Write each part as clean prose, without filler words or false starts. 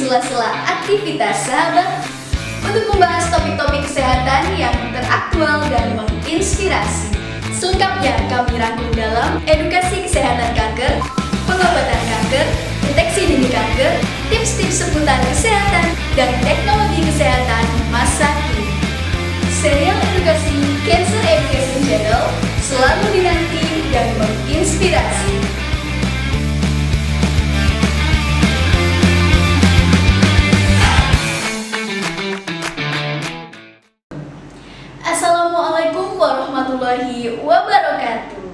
sela-sela aktivitas sahabat untuk membahas topik-topik kesehatan yang teraktual dan menginspirasi. Selengkapnya kami rangkum dalam edukasi kesehatan kanker, pengobatan kanker, deteksi dini kanker, tips-tips seputar kesehatan, dan teknologi kesehatan masa kini. Serial edukasi Cancer Education Channel selalu dinanti dan menginspirasi. Assalamualaikum warahmatullahi wabarakatuh.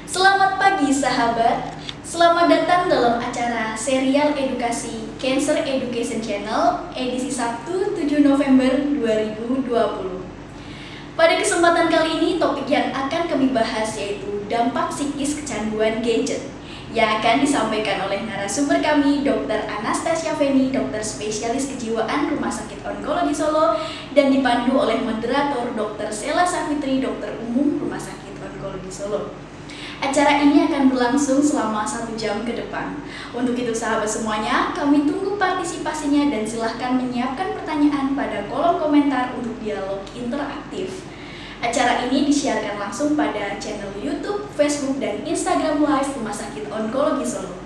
Selamat pagi sahabat. Selamat datang dalam acara serial edukasi Cancer Education Channel edisi Sabtu 7 November 2020. Pada kesempatan kali ini topik yang akan kami bahas yaitu dampak psikis kecanduan gadget yang akan disampaikan oleh narasumber kami Dr. Anastasia Feni, dokter spesialis kejiwaan Rumah Sakit Onkologi Solo, dan dipandu oleh moderator Dr. Sela Safitri, dokter umum Rumah Sakit Onkologi Solo. Acara ini akan berlangsung selama 1 jam ke depan. Untuk itu sahabat semuanya, kami tunggu partisipasinya dan silahkan menyiapkan pertanyaan pada kolom komentar untuk dialog interaktif. Acara ini disiarkan langsung pada channel YouTube, Facebook, dan Instagram Live Rumah Sakit Onkologi Solo.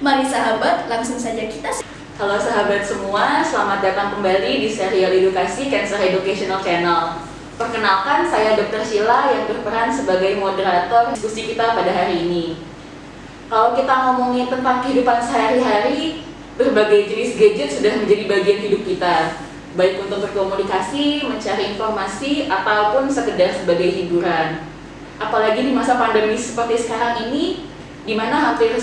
Mari sahabat, langsung saja kita. Halo sahabat semua, selamat datang kembali di serial edukasi Cancer Educational Channel. Perkenalkan, saya Dr. Sheila yang berperan sebagai moderator diskusi kita pada hari ini. Kalau kita ngomongin tentang kehidupan sehari-hari, berbagai jenis gadget sudah menjadi bagian hidup kita, baik untuk berkomunikasi, mencari informasi, ataupun sekedar sebagai hiburan. Apalagi di masa pandemi seperti sekarang ini, di mana hampir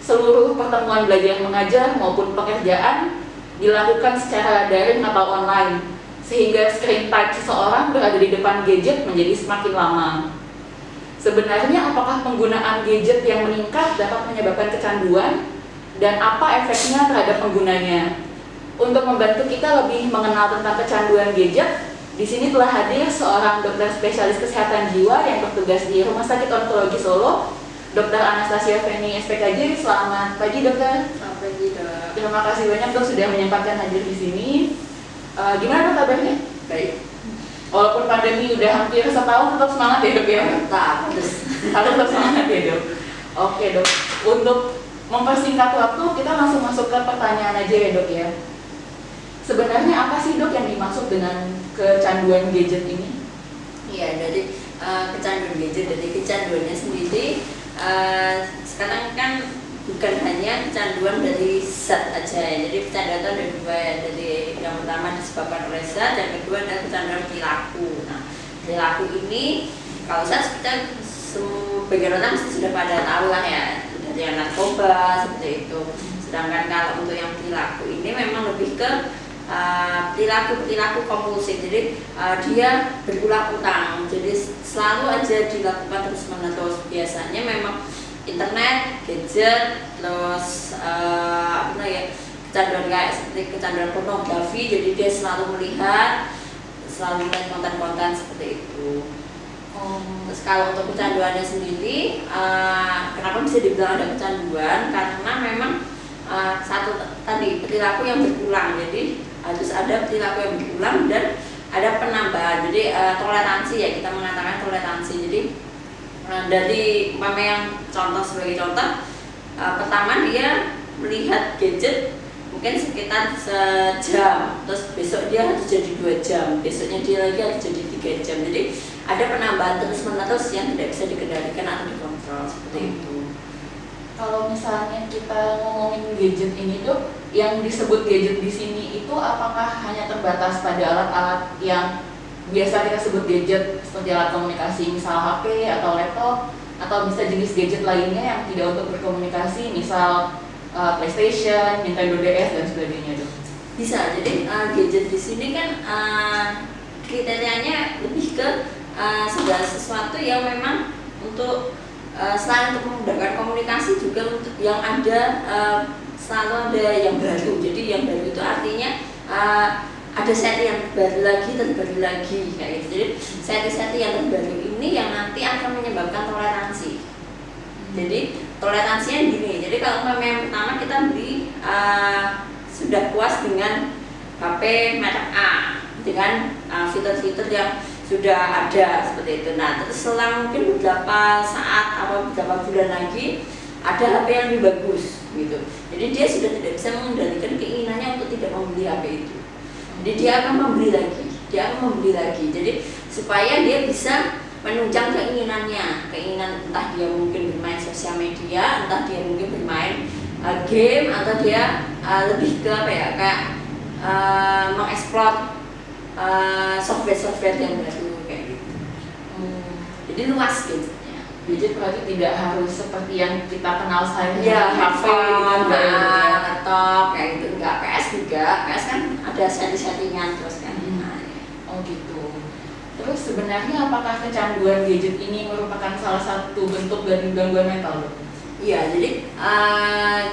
seluruh pertemuan belajar mengajar maupun pekerjaan dilakukan secara daring atau online, sehingga screen time seseorang berada di depan gadget menjadi semakin lama. Sebenarnya apakah penggunaan gadget yang meningkat dapat menyebabkan kecanduan, dan apa efeknya terhadap penggunanya? Untuk membantu kita lebih mengenal tentang kecanduan gadget, di sini telah hadir seorang dokter spesialis kesehatan jiwa yang bertugas di Rumah Sakit Onkologi Solo, Dr. Anastasia Feni, SPKJ. Selamat pagi, dokter. Selamat pagi, dok. Terima kasih banyak dok sudah menyempatkan hadir di sini. Gimana dok kabarnya? Baik. Walaupun pandemi udah hampir setahun, tetap semangat ya dok ya? Harus Tetap semangat ya dok. Oke dok, untuk mempersingkat waktu, kita langsung masuk ke pertanyaan aja ya dok ya. Sebenarnya apa sih dok yang dimaksud dengan kecanduan gadget ini? Iya, dari kecanduan gadget, dari kecanduannya sendiri sekarang kan bukan hanya kecanduan dari zat aja ya. Jadi kecanduan itu ada dua ya. Jadi yang pertama disebabkan oleh zat, yang kedua adalah kecanduan perilaku. Nah, perilaku ini kalau zat kita sebagian orang mesti sudah pada tahu lah ya, dari narkoba seperti itu. Sedangkan kalau untuk yang perilaku ini memang lebih ke perilaku kompulsif. Jadi dia berulang-ulang, jadi selalu aja dilakukan terus-menerus. Biasanya memang internet, gadget, terus kecanduan kayak seperti kecanduan pornografi. Jadi dia selalu melihat, selalu melihat konten-konten seperti itu. Terus kalau untuk kecanduannya sendiri, kenapa bisa dibilang ada kecanduan? Karena memang satu tadi perilaku yang berulang. Jadi harus ada perilaku yang berulang dan ada penambahan. Jadi toleransi ya, kita mengatakan toleransi. Jadi dari yang contoh, sebagai contoh, pertama dia melihat gadget mungkin sekitar sejam, terus besok dia harus jadi 2 jam, besoknya dia lagi harus jadi 3 jam. Jadi ada penambahan terus menerus yang tidak bisa dikendalikan atau dikontrol seperti itu. Kalau misalnya kita ngomongin gadget ini dok, yang disebut gadget di sini itu apakah hanya terbatas pada alat-alat yang biasa kita sebut gadget seperti alat komunikasi, misal HP atau laptop, atau bisa jenis gadget lainnya yang tidak untuk berkomunikasi, misal PlayStation, Nintendo DS dan sebagainya dok? Bisa. Jadi gadget di sini kan kriterianya lebih ke segala sesuatu yang memang untuk selain untuk memudahkan komunikasi, juga untuk yang ada selalu ada yang baru. Jadi yang baru itu artinya ada seri yang baru lagi dan baru lagi kayak gitu. Jadi seri-seri yang terbaru ini yang nanti akan menyebabkan toleransi. Jadi toleransinya gini. Jadi kalau yang pertama kita beli sudah puas dengan HP merek A dengan fitur-fitur yang sudah ada seperti itu. Nah, terus selang mungkin beberapa saat atau beberapa bulan lagi ada HP yang lebih bagus gitu. Jadi dia sudah tidak bisa mengendalikan keinginannya untuk tidak membeli HP itu. Jadi dia akan membeli lagi. Jadi supaya dia bisa menunjang keinginan, entah dia mungkin bermain sosial media, entah dia mungkin bermain game, atau dia lebih ke apa ya, kayak mengeksplor software yang baru kayak gitu. Jadi luas gadgetnya. Gadget berarti tidak harus seperti yang kita kenal sehari-hari, Ya, HP, laptop kayak gitu. Enggak, PS juga. PS kan ada setting-settingan terus kan. Oh gitu. Terus sebenarnya apakah kecanduan gadget ini merupakan salah satu bentuk dari gangguan mental? Iya, jadi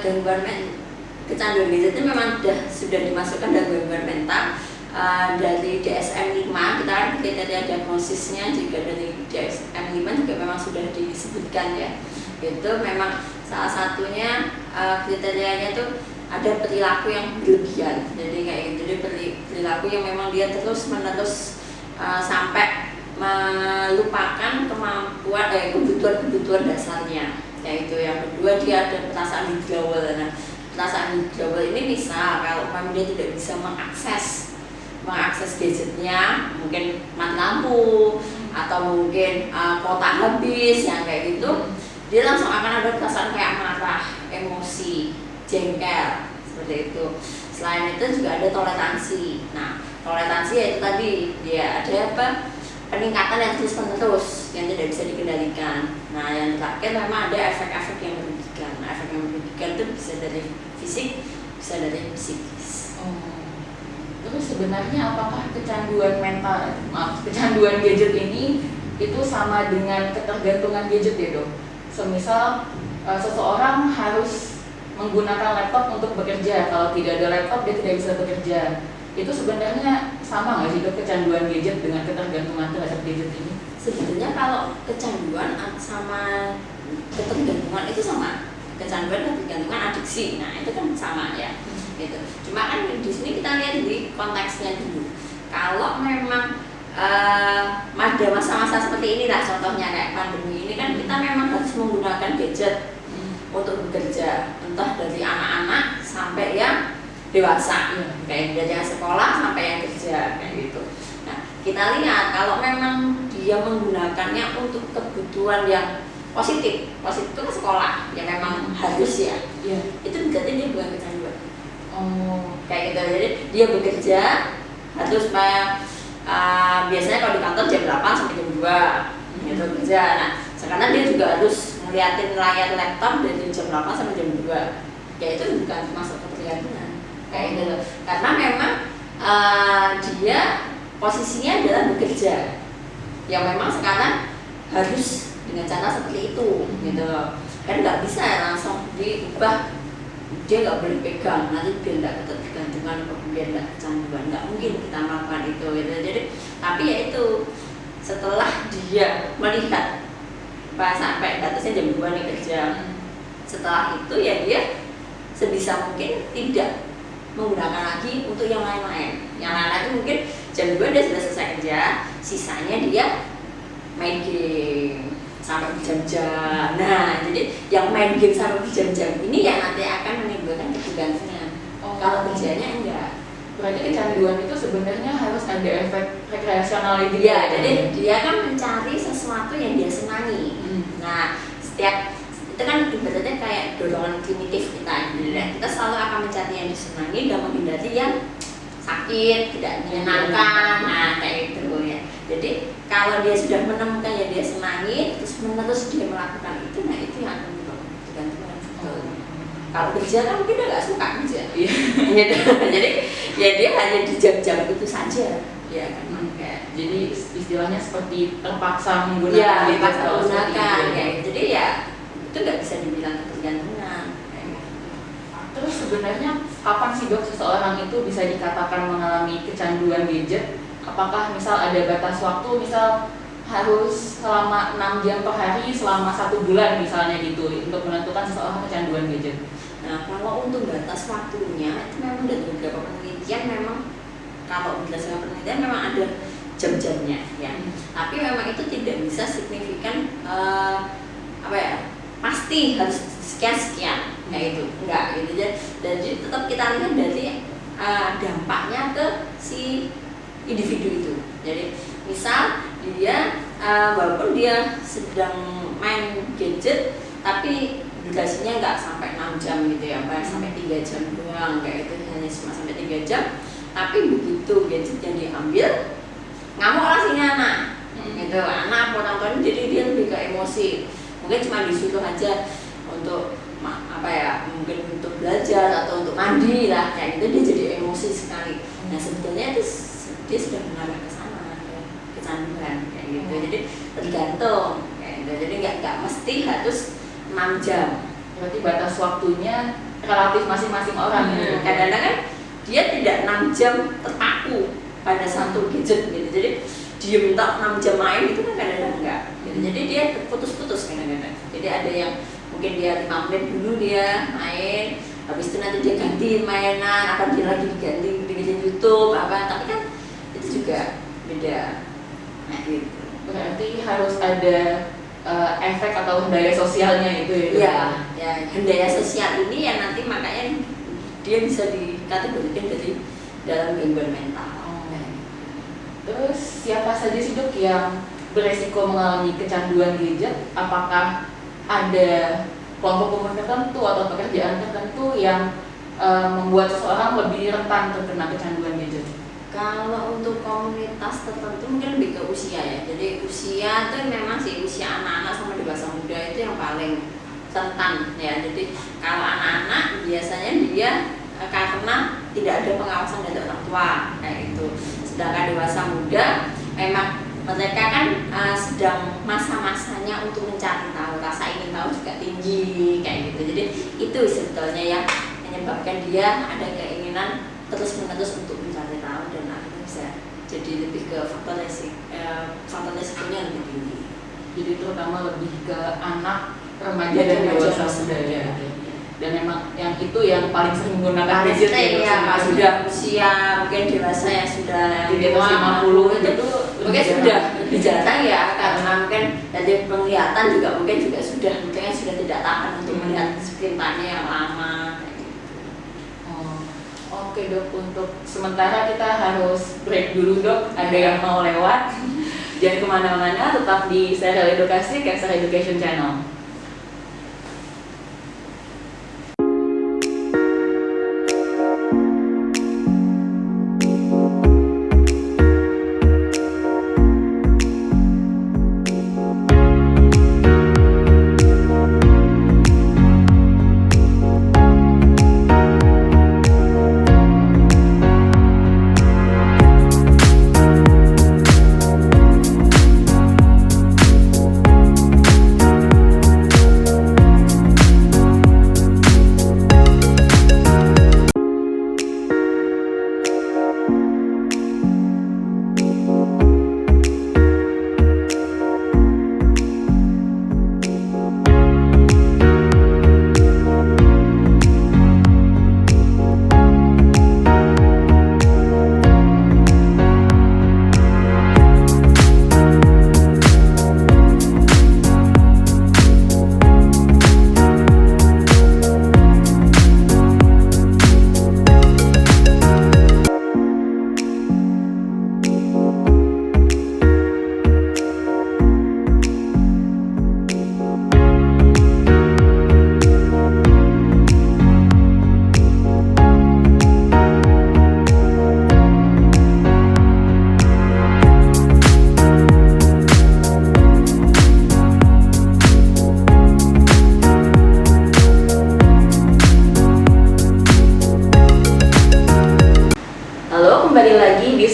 kecanduan gadget itu memang sudah dimasukkan dalam gangguan mental. Dari DSM-5 kita kan kriteria diagnosisnya juga dari DSM-5 juga memang sudah disebutkan ya. Itu memang salah satunya kriterianya itu ada perilaku yang berlebihan. Jadi kayak gitu, jadi perilaku yang memang dia terus-menerus sampai melupakan kemampuan kebutuhan dasarnya. Yaitu yang kedua, dia ada perasaan withdrawal. Nah, perasaan withdrawal ini bisa kalau dia tidak bisa mengakses gadgetnya, mungkin mati lampu atau mungkin kuota habis yang kayak gitu, dia langsung akan ada perasaan kayak marah, emosi, jengkel seperti itu. Selain itu juga ada toleransi. Nah, toleransi yaitu tadi dia ada apa? Peningkatan yang terus-menerus yang tidak bisa dikendalikan. Nah, yang terakhir memang ada efek-efek yang merugikan. Nah, efek yang merugikan itu bisa dari fisik, bisa dari psikis. Terus sebenarnya apakah kecanduan gadget ini itu sama dengan ketergantungan gadget ya dok? Semisal seseorang harus menggunakan laptop untuk bekerja, kalau tidak ada laptop dia tidak bisa bekerja. Itu sebenarnya sama nggak sih dok, kecanduan gadget dengan ketergantungan terhadap gadget ini? Sebenarnya kalau kecanduan sama ketergantungan itu sama. Kecanduan dan ketergantungan adiksi, nah itu kan sama ya. Gitu. Cuma kan di sini kita lihat di konteksnya dulu. Kalau memang ada masa-masa seperti inilah, contohnya kayak pandemi ini kan kita memang harus menggunakan gadget untuk bekerja, entah dari anak-anak sampai yang dewasa, kayak dari yang sekolah sampai yang kerja kayak gitu. Nah, kita lihat kalau memang dia menggunakannya untuk kebutuhan yang positif itu kan sekolah yang memang harus ya. Itu berarti dia bukan kecanduan. Kayak gitu, jadi dia bekerja harus biasanya kalau di kantor jam 8 sampai jam 2 gitu kerja. Nah, sekarang dia juga harus ngeliatin layar laptop dari jam 8 sampai jam 2. Ya itu bukan masuk ketergantungan kayak gitu. Karena memang dia posisinya adalah bekerja. Yang memang sekarang harus dengan cara seperti itu gitu. Kan nggak bisa langsung diubah, dia nggak boleh pegang, nanti biar nggak ketergantungan, biar nggak kecanduan, nggak mungkin kita melakukan itu gitu. Jadi tapi ya itu setelah dia melihat sampai batasnya jam 2 nih kerja, setelah itu ya dia sebisa mungkin tidak menggunakan lagi untuk yang lain-lain. Yang lain-lain itu mungkin jam 2 dia sudah selesai kerja, sisanya dia main game sampai berjam-jam. Nah, jadi yang main game sampai berjam-jam ini yang nanti akan menimbulkan ketergantungan. Kalau kerjanya enggak. Berarti kecanduan itu sebenarnya harus ada efek rekreasional itu. Ya, jadi dia kan mencari sesuatu yang dia senangi. Nah, setiap itu kan ibaratnya kayak dorongan primitif kita. Jadi kita selalu akan mencari yang disenangi dan menghindari yang sakit, tidak menyenangkan. Nah, kayak gitu ya. Jadi kalau dia sudah menemukan yang dia senangi, terus menerus dia melakukan itu, nah itu yang akan menyebabkan ketergantungan. Kalau kerja kan mungkin dia nggak suka kerja, gitu. Jadi ya dia hanya di jam-jam itu saja, ya kan. Jadi istilahnya seperti terpaksa Ya, menggunakan terpaksa menggunakan, ya. Jadi ya itu nggak bisa dibilang ketergantungan. Terus sebenarnya kapan sih dok seseorang itu bisa dikatakan mengalami kecanduan gadget? Apakah misal ada batas waktu, misal harus selama 6 jam per hari selama 1 bulan misalnya gitu untuk menentukan seseorang kecanduan gadget? Nah, kalau untuk batas waktunya itu memang dari beberapa penelitian memang kalau berdasarkan penelitian memang ada jam-jamnya ya. Tapi memang itu tidak bisa signifikan pasti harus sekian kayak itu enggak gitu ya. Dan tetap kita lihat dari dampaknya ke si individu itu. Jadi misal dia walaupun dia sedang main gadget tapi durasinya nggak sampai 6 jam gitu ya, sampai 3 jam doang kayak itu, hanya cuma sampai 3 jam. Tapi begitu gadgetnya diambil, ngamuk lah si anak gitu, anak orang tua jadi dia lebih ke emosi. Mungkin cuma disuruh aja untuk mungkin untuk belajar atau untuk mandi lah kayak gitu, dia jadi emosi sekali. Nah sebetulnya itu dia sudah mengarah ke sana, ke kecanduan kayak gitu. Jadi tergantung kayak gitu. Jadi nggak mesti harus 6 jam. Berarti batas waktunya relatif masing-masing orang. Kadang-kadang kan dia tidak 6 jam terpaku pada satu gadget gitu. Jadi dia minta 6 jam main itu kan kadang-kadang enggak gitu. Jadi dia putus-putus kadang-kadang. Jadi ada yang mungkin dia 5 menit dulu dia main, habis itu nanti dia ganti mainan, akan dia lagi diganti bikin YouTube tapi kan itu juga beda. Nah gitu. Berarti harus ada efek atau daya sosialnya itu ya. Ya, daya sosial ini yang nanti makanya dia bisa dikategorikan dari dalam gangguan mental. Terus siapa saja sih dok yang beresiko mengalami kecanduan gadget? Apakah ada kelompok umur tertentu atau pekerjaan tertentu yang membuat seseorang lebih rentan terkena kecanduan gadget? Kalau untuk komunitas tertentu mungkin lebih ke usia ya. Jadi usia itu memang sih usia anak-anak sama dewasa muda itu yang paling rentan ya. Jadi kalau anak-anak biasanya dia karena tidak ada pengawasan dari orang tua kayak gitu. Sedangkan dewasa muda memang mereka kan sedang masa-masanya untuk mencari tahu, rasa ingin tahu juga tinggi kayak gitu. Jadi itu sebetulnya yang menyebabkan dia ada keinginan terus-menerus untuk mencari tahu dan akhirnya bisa jadi lebih ke faktor resikonya lebih tinggi. Jadi terutama lebih ke anak, remaja dan dewasa muda ya. Dan memang yang itu yang paling sering menggunakan gadget ya, sudah usia mungkin dewasa yang sudah di atas 50 itu mungkin sudah lebih jarang ya, karena mungkin dari penglihatan juga mungkin sudah tidak tahan untuk melihat screen time yang lama. Oke dok, untuk sementara kita harus break dulu dok, ada yang mau lewat. Jangan kemana-mana, tetap di serial edukasi Cancer Education Channel.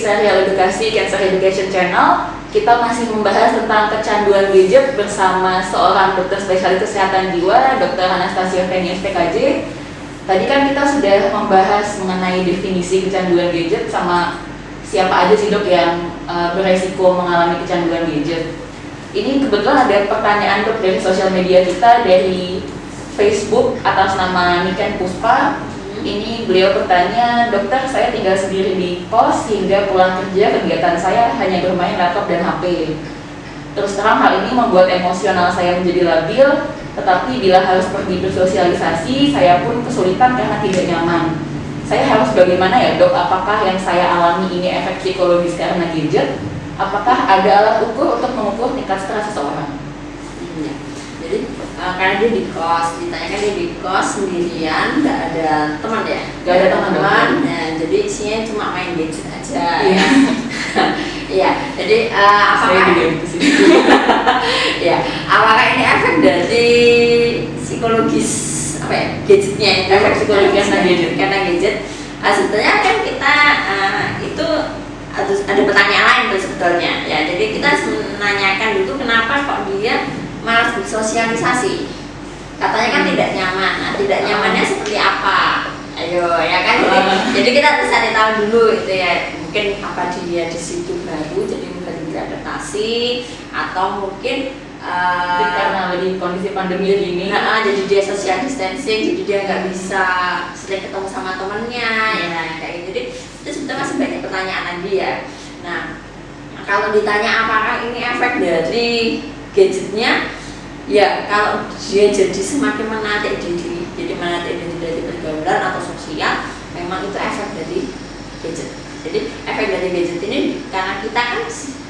serial edukasi Cancer Education Channel, kita masih membahas tentang kecanduan gadget bersama seorang dokter spesialis kesehatan jiwa, Dr. Anastasia Feni SPKJ. Tadi kan kita sudah membahas mengenai definisi kecanduan gadget sama siapa aja sih dok yang beresiko mengalami kecanduan gadget. Ini kebetulan ada pertanyaan dok dari sosial media kita dari Facebook atas nama Niken Puspa. Ini beliau bertanya, dokter saya tinggal sendiri di kos hingga pulang kerja kegiatan saya hanya bermain laptop dan HP. Terus terang hal ini membuat emosional saya menjadi labil, tetapi bila harus pergi bersosialisasi, saya pun kesulitan karena tidak nyaman. Saya harus bagaimana ya dok? Apakah yang saya alami ini efek psikologis karena gadget? Apakah ada alat ukur untuk mengukur tingkat stres seseorang? Jadi karena dia di kos, ditanyakan dia di kos sendirian, nggak ada teman ya? Nggak ada teman-teman. Nah, jadi isinya cuma main gadget aja. Iya. Iya. Jadi Saya apakah juga gitu sih. ya, apakah ini efek dari psikologis apa ya gadgetnya? Efek psikologis karena gadget. Sebetulnya kan kita itu ada pertanyaan lain tuh sebetulnya. Ya, jadi kita harus menanyakan dulu kenapa kok dia malas bersosialisasi. Katanya kan tidak nyaman. Nah, tidak nyamannya seperti apa? Ayo, ya kan. Jadi kita harus cari tahu dulu itu ya. Mungkin apa dia di situ baru, jadi baru beradaptasi, atau mungkin Karena lagi kondisi pandemi gini. jadi dia social distancing, jadi dia nggak bisa sering ketemu sama temennya, ya kayak gitu. Jadi itu sebetulnya masih banyak pertanyaan lagi ya. Nah, kalau ditanya apakah ini efek dari gadgetnya, ya kalau dia jadi semakin menarik diri, jadi menarik diri dari pergaulan atau sosial, memang itu efek dari gadget. Jadi efek dari gadget ini karena kita kan si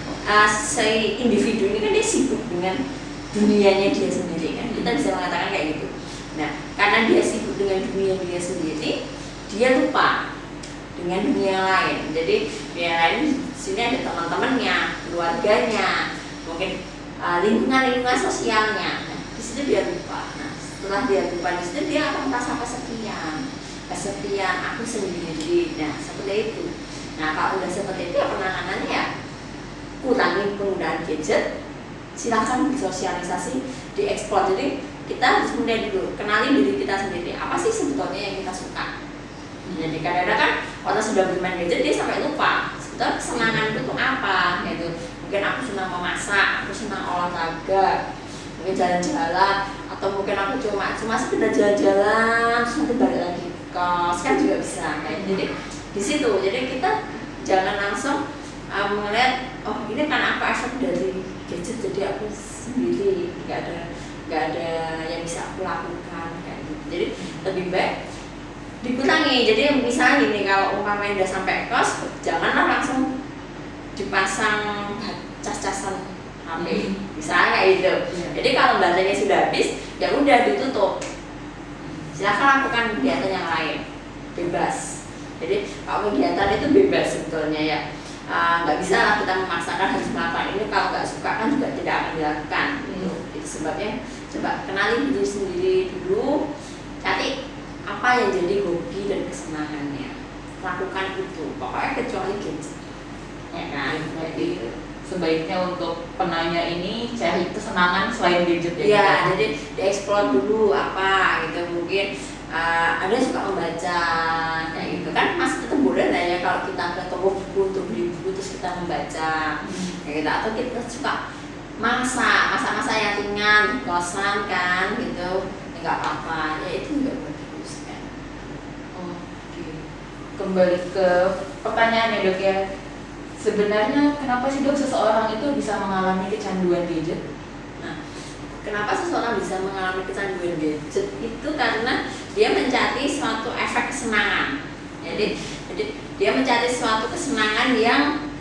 individu ini kan dia sibuk dengan dunianya dia sendiri kan, kita bisa mengatakan kayak gitu. Nah, karena dia sibuk dengan dunia dia sendiri, dia lupa dengan dunia lain. Jadi dunia lain di sini ada teman-temannya, keluarganya, mungkin lingkungan sosialnya. Nah, di situ dia lupa. Nah, setelah dia lupa di situ dia akan merasa kesepian, aku sendiri. Nah, seperti itu. Nah, kalau udah seperti itu ya penanganannya ya kurangi penggunaan gadget, silakan bersosialisasi, dieksplor. Jadi kita harus mulai dulu kenali diri kita sendiri, apa sih sebetulnya yang kita suka. Jadi kadang-kadang kan orang sudah bermain gadget dia sampai lupa sebetulnya kesenangan itu tuh apa gitu. Mungkin aku senang memasak, aku senang olahraga, mungkin jalan-jalan, atau mungkin aku cuma sekedar jalan-jalan terus nanti balik lagi ke kos kan juga bisa kayak. Jadi di situ jadi kita jangan langsung melihat oh ini kan apa efek dari gadget jadi aku sendiri nggak ada yang bisa aku lakukan kayak gitu. Jadi lebih baik dikurangi. Jadi misalnya gini, kalau umpamanya udah sampai kos janganlah langsung dipasang cas-casan HP misalnya kayak gitu. Jadi kalau baterainya sudah habis ya udah ditutup, silakan lakukan kegiatan yang lain, bebas. Jadi kalau kegiatan itu bebas sebetulnya ya. Nggak bisa lah kita memaksakan harus melakukan ini, kalau nggak suka kan juga tidak akan dilakukan. Itu sebabnya coba kenali diri sendiri dulu, cari apa yang jadi hobi dan kesenangannya, lakukan itu pokoknya kecuali gadget ya kan. Jadi Sebaiknya untuk penanya ini cari kesenangan selain gadget ya. iya, jadi dieksplor dulu apa gitu. Mungkin ada yang suka membaca kayak gitu kan, masih tetap boleh lah ya kalau kita ke toko buku untuk beli buku terus kita membaca kayak gitu. Atau kita suka masa yang ringan di kosan kan gitu, ya nggak apa-apa ya, itu nggak bagus kan. Oke. Kembali ke pertanyaan ya dok ya. Sebenarnya kenapa sih dok seseorang itu bisa mengalami kecanduan gadget? Kenapa seseorang bisa mengalami kecanduan gadget itu karena dia mencari suatu efek kesenangan. Jadi dia mencari suatu kesenangan yang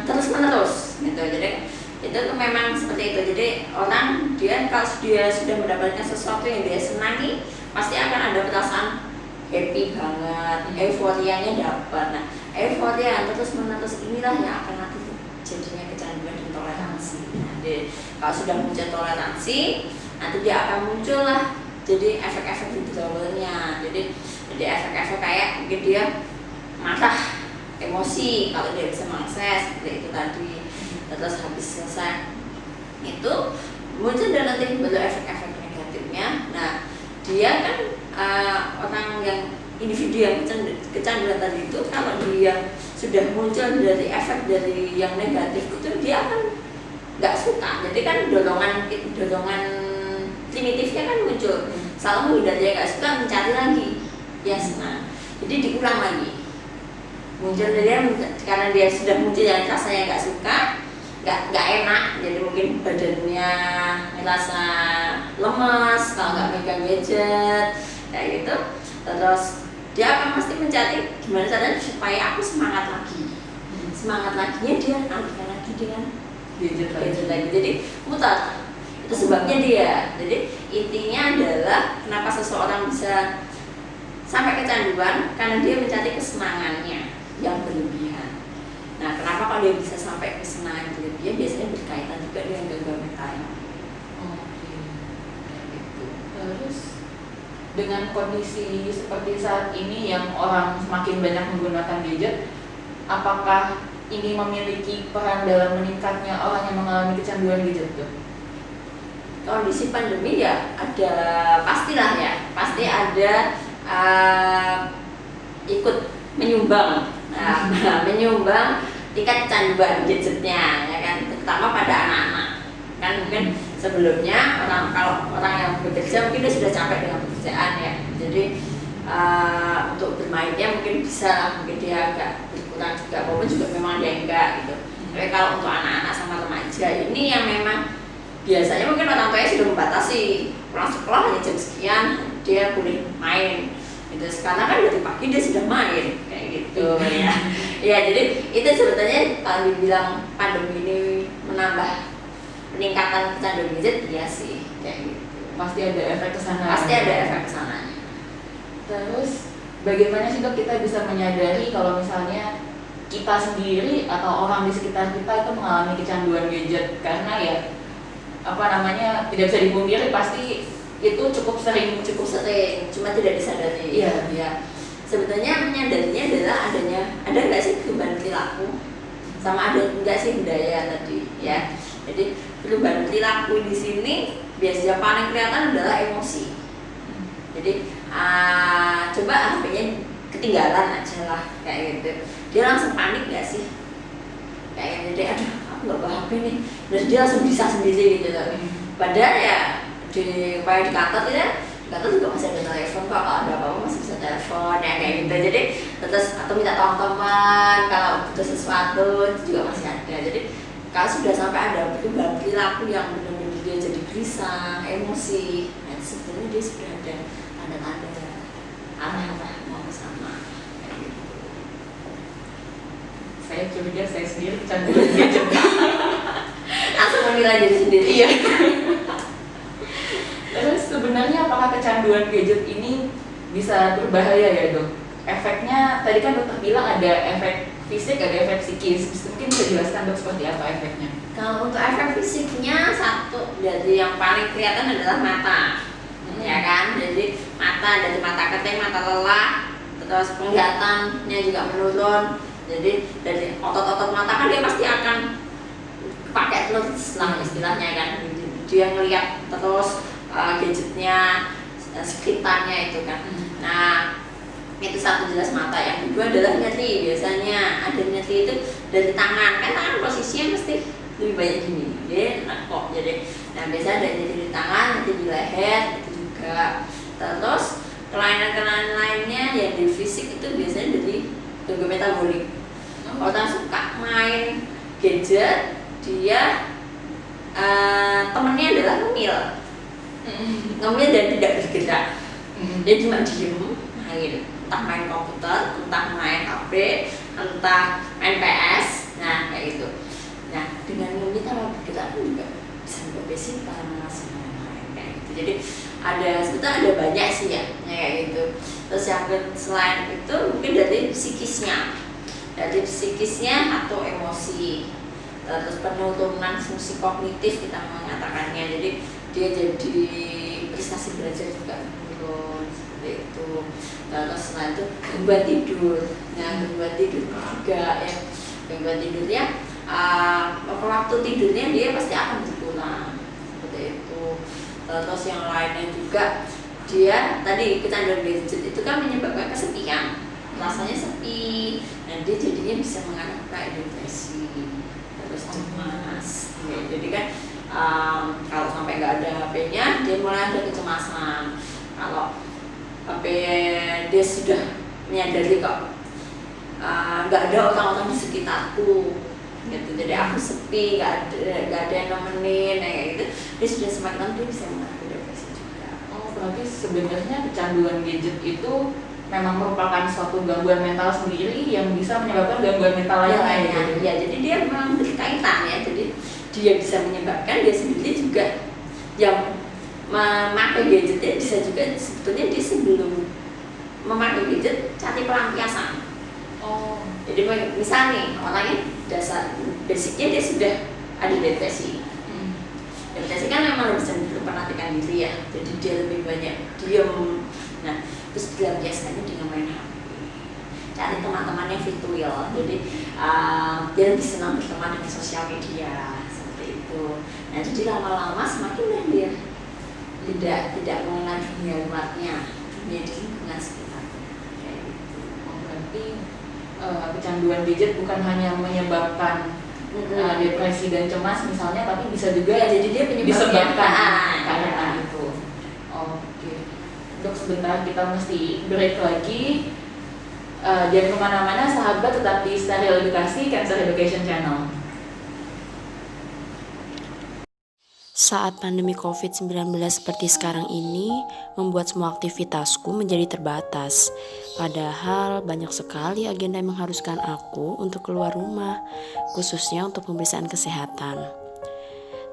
terus menerus gitu. Jadi itu memang seperti itu. Jadi orang kalau dia sudah mendapatkan sesuatu yang dia senangi, pasti akan ada perasaan happy banget, euforianya dapat. Nah, euforia yang terus menerus inilah yang akan nanti jadinya kecanduan dan toleransi. Jadi kalau sudah muncul toleransi, nanti dia akan muncul lah jadi efek-efek withdrawalnya. Jadi efek-efek kayak mungkin dia marah, emosi kalau dia bisa mengakses seperti itu tadi. Terus habis selesai itu muncul dan nanti baru efek-efek negatifnya. Nah, dia kan orang yang individu yang kecanduan tadi itu, kalau dia sudah muncul dari efek dari yang negatif itu, dia akan nggak suka. Jadi kan dorongan primitifnya kan muncul. selalu menghindar, dia nggak suka mencari lagi, dia senang. Jadi diulang lagi, muncul dia karena dia sudah muncul yang rasanya nggak suka, nggak enak, jadi mungkin badannya merasa lemas kalau nggak megang gadget kayak gitu. Terus dia akan pasti mencari gimana caranya supaya aku semangat lagi. Semangat laginya dia alihkan lagi dengan gadget lagi. Jadi mutar. Itu sebabnya dia. Jadi intinya adalah kenapa seseorang bisa sampai kecanduan, karena dia mencari kesenangannya yang berlebihan. Nah, kenapa kalau dia bisa sampai kesenangan berlebihan, biasanya berkaitan juga dengan gangguan mental. Oke. Gitu. Terus dengan kondisi seperti saat ini yang orang semakin banyak menggunakan gadget, apakah ini memiliki peran dalam meningkatnya orang yang mengalami kecanduan gadget tuh? Kondisi pandemi ya ada, pastilah ya, pasti ada ikut menyumbang, menyumbang tingkat kecanduan gadgetnya, ya kan, terutama pada anak-anak. Kan mungkin sebelumnya kalau orang yang bekerja mungkin dia sudah capek dengan pekerjaan ya, jadi untuk bermainnya mungkin bisa, mungkin dia agak berkurang juga, walaupun juga memang dia enggak gitu. Tapi kalau untuk anak-anak sama remaja ini yang memang biasanya mungkin orang tuanya sudah membatasi, pulang sekolah hanya jam sekian dia boleh main gitu. Sekarang kan dari pagi dia sudah main kayak gitu ya. Ya, jadi itu sebetulnya kalau dibilang pandemi ini menambah peningkatan kecanduan gadget, iya sih kayak gitu. Pasti ada efek kesana. Pasti ada efek kesananya. Terus bagaimana sih Dok kita bisa menyadari kalau misalnya kita sendiri atau orang di sekitar kita itu mengalami kecanduan gadget? Karena ya tidak bisa dipungkiri pasti itu cukup sering, cuma tidak disadari. Iya. Ya. Sebetulnya menyadarinya adalah ada nggak sih perubahan perilaku, sama ada enggak sih budaya tadi ya. Jadi perubahan perilaku di sini biasanya paling kelihatan adalah emosi. Jadi coba HP-nya ketinggalan aja lah kayak gitu, dia langsung panik nggak sih? Kayak gitu, aduh aku nggak bawa HP nih, terus dia langsung bisa sendiri gitu loh. Padahal ya di kantor ya, kantor juga masih ada telepon kok, kalau ada apa-apa masih bisa telepon ya kayak gitu. Jadi terus atau minta tolong teman kalau butuh sesuatu itu juga masih ada. Jadi kalau sudah sampai ada perubahan perilaku yang benar-benar dia jadi gelisah, emosi, nah sebenarnya dia sudah ada tanda-tanda arah-arah mau ke sana kayak gitu. Saya curiga saya sendiri kecanduan gadget. Langsung menilai diri sendiri. Iya. Terus sebenarnya apakah kecanduan gadget ini bisa berbahaya ya Dok? Efeknya tadi kan dokter bilang ada efek fisik, ada efek psikis. Mungkin bisa jelaskan Dok seperti apa efeknya? Kalau untuk efek fisiknya, satu dari yang paling kelihatan adalah mata, ya kan? Jadi dari mata keting, mata lelah, terus penglihatannya juga menurun. Jadi dari otot-otot mata kan dia pasti akan pakai terus lah istilahnya kan. Dia ngelihat terus gadgetnya, sekitarnya itu kan. Nah, itu satu jelas mata. Yang kedua adalah nyeri. Biasanya ada nyeri itu dari tangan, kan tangan posisinya mesti lebih banyak gini, kok. Jadi, nah biasanya ada nyeri di tangan, nyeri di leher itu juga. Terus kelainan-kelainan lainnya yang di fisik itu biasanya dari gangguan metabolik. Orang suka main gadget, dia temennya adalah ngemil dan tidak bergerak. Dia cuma diem main, entah main komputer, entah main HP, entah main PS, nah kayak gitu. Nah dengan ngemil kalau bergerak pun juga bisa membuat obesitas dan lain-lain kayak gitu. Jadi sebetulnya ada banyak sih ya kayak gitu. Terus yang selain itu mungkin dari psikisnya atau emosi. Terus penurunan fungsi kognitif kita mengatakannya, jadi dia jadi prestasi belajar juga menurun seperti itu. Terus setelah itu gangguan tidur, nah gangguan tidur juga ya, gangguan tidurnya waktu tidurnya dia pasti akan berkurang seperti itu. Terus yang lainnya juga dia tadi kecanduan gadget itu kan menyebabkan kesepian, rasanya sepi, dan dia jadinya bisa mengalami depresi. Terus cemas, ya, jadi kan kalau sampai nggak ada HP-nya dia mulai ada kecemasan. dia sudah menyadari kok nggak ada orang-orang di sekitarku gitu, jadi aku sepi, nggak ada yang nemenin kayak gitu, dia sudah semakin lama dia bisa mengalami depresi juga. Oh, berarti sebenarnya kecanduan gadget itu memang merupakan suatu gangguan mental sendiri yang bisa menyebabkan gangguan mental lainnya gitu. Ya, jadi dia memang berkaitan ya, jadi dia bisa menyebabkan dia sendiri juga yang memakai gadget ya, bisa juga sebetulnya dia sebelum memakai gadget cari pelampiasan. Oh, Jadi misalnya nih orangnya basicnya dia sudah ada depresi. Depresi kan memang lebih cenderung memperhatikan diri ya, jadi dia lebih banyak diam. Nah, terus biasanya dengan main HP, cari teman-teman yang virtual, jadi dia lebih senang berteman dengan sosial media seperti itu. Nah, jadi lama-lama semakin dia tidak mengenal dunia luarnya, dunia di lingkungan sekitarnya kayak gitu. oh berarti kecanduan gadget bukan hanya menyebabkan depresi dan cemas misalnya, tapi bisa juga Ya, jadi dia penyebabnya karena itu. Oke, Dok, sebentar kita mesti break lagi. Jangan kemana-mana, sahabat, tetap di Serial Edukasi Cancer Education Channel. Saat pandemi COVID-19 seperti sekarang ini membuat semua aktivitasku menjadi terbatas. Padahal banyak sekali agenda yang mengharuskan aku untuk keluar rumah, khususnya untuk pemeriksaan kesehatan.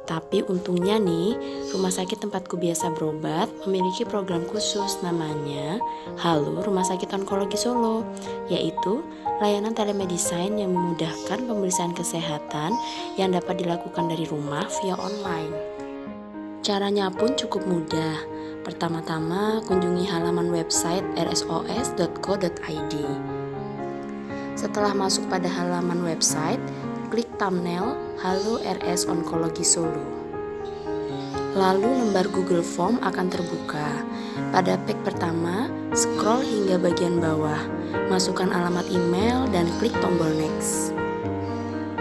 Tapi untungnya nih, rumah sakit tempatku biasa berobat memiliki program khusus namanya Halo Rumah Sakit Onkologi Solo, yaitu layanan telemedicine yang memudahkan pemeriksaan kesehatan yang dapat dilakukan dari rumah via online. Caranya pun cukup mudah. Pertama-tama kunjungi halaman website rsos.co.id. Setelah masuk pada halaman website, klik thumbnail Halo RS Onkologi Solo. Lalu lembar Google Form akan terbuka. Pada page pertama, scroll hingga bagian bawah, masukkan alamat email dan klik tombol next.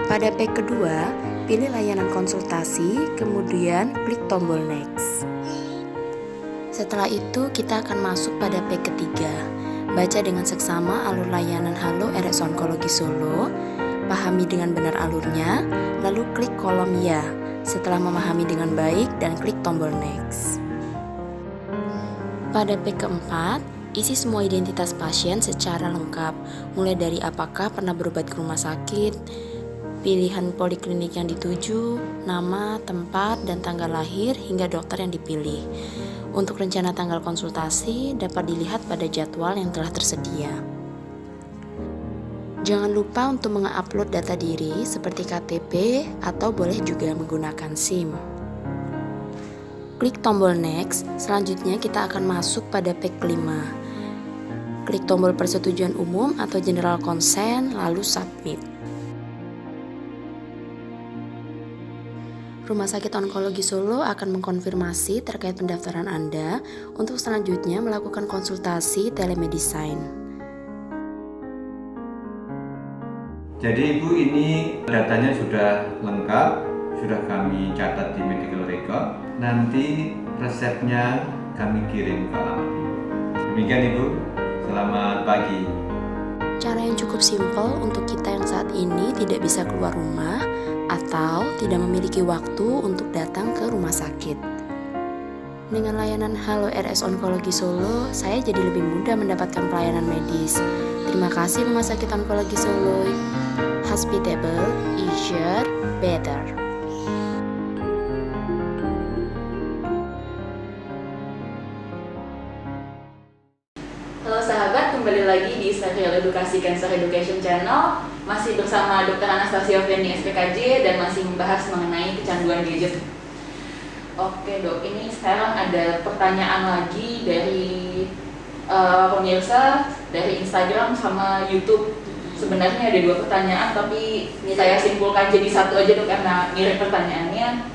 Pada page kedua, pilih layanan konsultasi, kemudian klik tombol next. Setelah itu, kita akan masuk pada page ketiga. Baca dengan seksama alur layanan Halo RS Onkologi Solo, pahami dengan benar alurnya, lalu klik kolom ya. Setelah memahami dengan baik dan klik tombol next. Pada page keempat, isi semua identitas pasien secara lengkap, mulai dari apakah pernah berobat ke rumah sakit, pilihan poliklinik yang dituju, nama, tempat, dan tanggal lahir hingga dokter yang dipilih. Untuk rencana tanggal konsultasi dapat dilihat pada jadwal yang telah tersedia. Jangan lupa untuk mengupload data diri seperti KTP atau boleh juga menggunakan SIM. Klik tombol next, selanjutnya kita akan masuk pada page kelima. Klik tombol persetujuan umum atau general consent lalu submit. Rumah Sakit Onkologi Solo akan mengkonfirmasi terkait pendaftaran Anda untuk selanjutnya melakukan konsultasi telemedicine. Jadi Ibu, ini datanya sudah lengkap, sudah kami catat di medical record. Nanti resepnya kami kirim ke alamat Ibu. Demikian Ibu, selamat pagi. Cara yang cukup simpel untuk kita yang saat ini tidak bisa keluar rumah atau tidak memiliki waktu untuk datang ke rumah sakit. Dengan layanan Halo RS Onkologi Solo, saya jadi lebih mudah mendapatkan pelayanan medis. Terima kasih Rumah Sakit Onkologi Solo. Hospitable, easier, better. Halo sahabat, kembali lagi di Serial Edukasi Cancer Education Channel. Masih bersama Dr. Anastasia Feni SPKJ dan masih membahas mengenai kecanduan gadget. Oke Dok, ini sekarang ada pertanyaan lagi dari pemirsa dari Instagram sama YouTube. Sebenarnya ada dua pertanyaan, tapi saya simpulkan jadi satu aja Dok karena mirip pertanyaannya.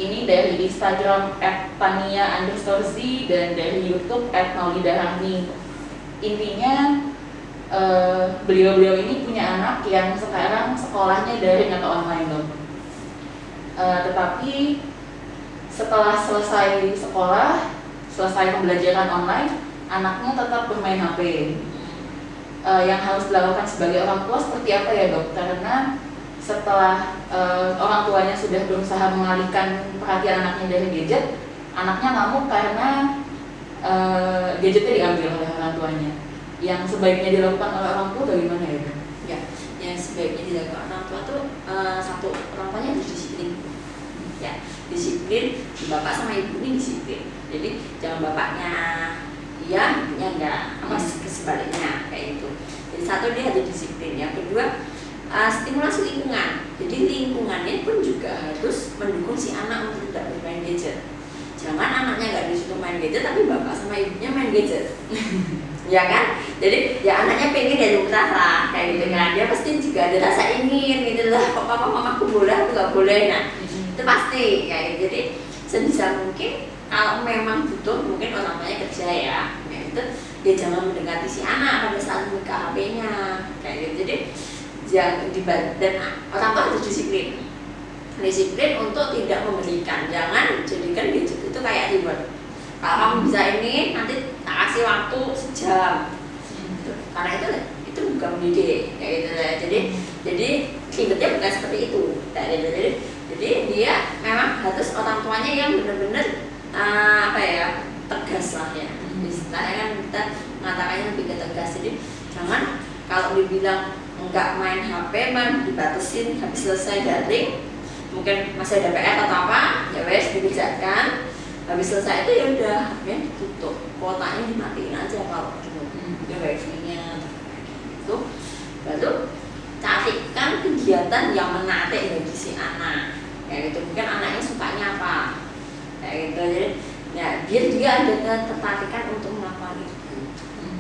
Ini dari Instagram @tania_z dan dari YouTube @maulidaharni. Intinya beliau-beliau ini punya anak yang sekarang sekolahnya daring atau online Dok. Tetapi setelah selesai sekolah, selesai pembelajaran online, anaknya tetap bermain HP. Yang harus dilakukan sebagai orang tua seperti apa ya dok? Karena setelah orang tuanya sudah berusaha mengalihkan perhatian anaknya dari gadget, anaknya ngamuk karena gadgetnya diambil oleh orang tuanya. Yang sebaiknya dilakukan oleh orang tua bagaimana ya dok? Ya, yang sebaiknya dilakukan orang tua tuh satu, orang tuanya harus disiplin. Ya, disiplin, bapak sama ibu ini disiplin. Jadi jangan bapaknya iya, ibunya enggak, apa sebaliknya kayak gitu. Jadi satu, dia harus disiplin. Yang kedua, stimulasi lingkungan. Jadi lingkungannya pun juga harus mendukung si anak untuk tidak bermain gadget. Jangan anaknya nggak disuruh main gadget tapi bapak sama ibunya main gadget. Ya kan? Jadi ya anaknya pengen ya lumrah lah kayak gitu kan. Dia pasti juga ada rasa ingin gitu lah. Kok papa mamaku boleh, aku nggak boleh. Nah itu pasti kayak gitu. Jadi sebisa mungkin kalau memang butuh, mungkin orang tuanya kerja ya itu dia jangan mendekati si anak pada saat buka HP-nya kayak gitu. Jadi dan orang tua harus disiplin untuk tidak memberikan. Jangan jadikan gadget itu kayak reward. Kalau kamu bisa ini, nanti tak kasih waktu sejam. Karena itu bukan mendidik kayak gitu ya. Jadi ribetnya bukan seperti itu. Jadi dia memang harus orang tuanya yang benar-benar tegas lah ya. Istilahnya kan kita mengatakannya lebih ke tegas. Jadi jangan kalau dibilang enggak main HP, dibatasin habis selesai daring, mungkin masih ada PR atau apa, ya wes dikerjakan. Habis selesai itu ya udah HP-nya ditutup, kuotanya dimatiin aja kalau ada wifi-nya itu. Lalu carikan kegiatan yang menarik bagi si anak, kayak gitu. Mungkin anaknya sukanya apa, kayak gitu. Jadi ya biar dia ada ketertarikan untuk melakukan itu,